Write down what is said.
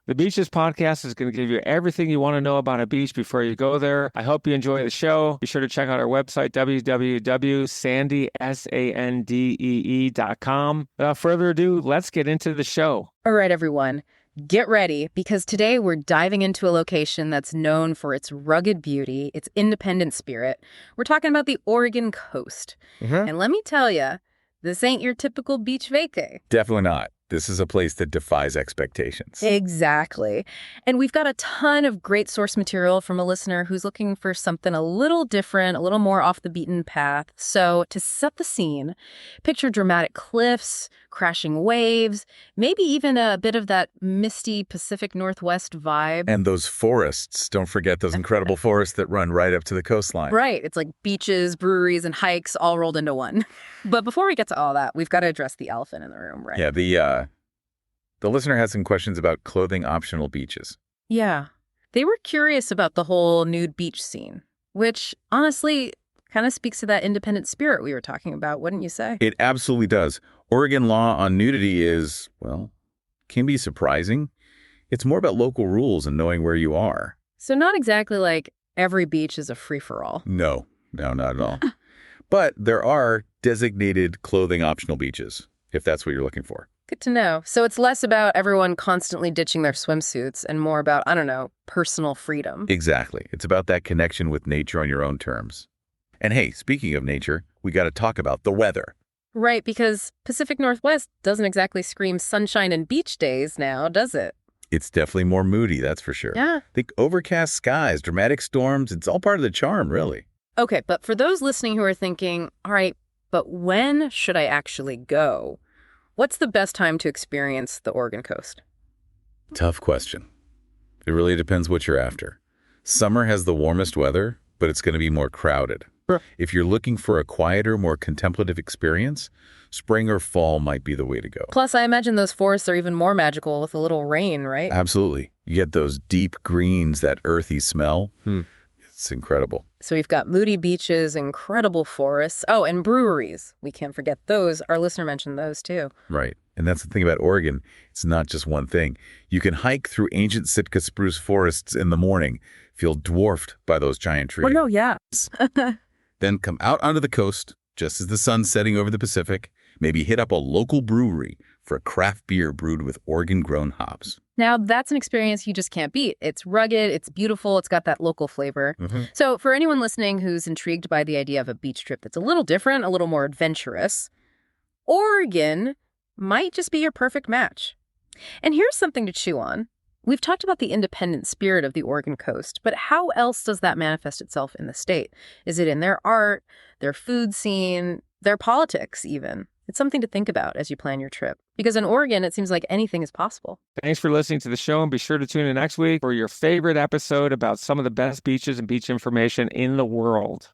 The Beaches podcast is going to give you everything you want to know about a beach before you go there. I hope you enjoy the show. Be sure to check out our website, www.sandee.com. Without further ado, let's get into the show. All right, everyone. Get ready, because today we're diving into a location that's known for its rugged beauty, its independent spirit. We're talking about the Oregon coast. And let me tell you, this ain't your typical beach vacay. Definitely not. This is a place that defies expectations. Exactly. And we've got a ton of great source material from a listener who's looking for something a little different, a little more off the beaten path. So to set the scene, picture dramatic cliffs, crashing waves, maybe even a bit of that misty Pacific Northwest vibe. And those forests. Don't forget those incredible forests that run right up to the coastline. Right. It's like beaches, breweries, and hikes all rolled into one. But before we get to all that, we've got to address the elephant in the room, right? Yeah, the listener has some questions about clothing optional beaches. Yeah. They were curious about the whole nude beach scene, which honestly kind of speaks to that independent spirit we were talking about, wouldn't you say? It absolutely does. Oregon law on nudity is, well, can be surprising. It's more about local rules and knowing where you are. So not exactly like every beach is a free-for-all. No, not at all. But there are designated clothing optional beaches, if that's what you're looking for. Good to know. So it's less about everyone constantly ditching their swimsuits and more about, I don't know, personal freedom. Exactly. It's about that connection with nature on your own terms. And hey, speaking of nature, we got to talk about the weather. Right, because Pacific Northwest doesn't exactly scream sunshine and beach days now, does it? It's definitely more moody, that's for sure. Yeah. Think overcast skies, dramatic storms, it's all part of the charm, really. Okay, but for those listening who are thinking, all right, but when should I actually go? What's the best time to experience the Oregon coast? Tough question. It really depends what you're after. Summer has the warmest weather, but it's going to be more crowded. Sure. If you're looking for a quieter, more contemplative experience, spring or fall might be the way to go. Plus, I imagine those forests are even more magical with a little rain, right? Absolutely. You get those deep greens, that earthy smell. It's incredible. So we've got moody beaches, incredible forests. Oh, and breweries. We can't forget those. Our listener mentioned those too. Right. And that's the thing about Oregon. It's not just one thing. You can hike through ancient Sitka spruce forests in the morning, feel dwarfed by those giant trees. Oh, no, yeah. Then come out onto the coast, just as the sun's setting over the Pacific, maybe hit up a local brewery for a craft beer brewed with Oregon-grown hops. Now, that's an experience you just can't beat. It's rugged, it's beautiful, it's got that local flavor. So for anyone listening who's intrigued by the idea of a beach trip that's a little different, a little more adventurous, Oregon might just be your perfect match. And here's something to chew on. We've talked about the independent spirit of the Oregon coast, but how else does that manifest itself in the state? Is it in their art, their food scene, their politics even? It's something to think about as you plan your trip. Because in Oregon, it seems like anything is possible. Thanks for listening to the show, and be sure to tune in next week for your favorite episode about some of the best beaches and beach information in the world.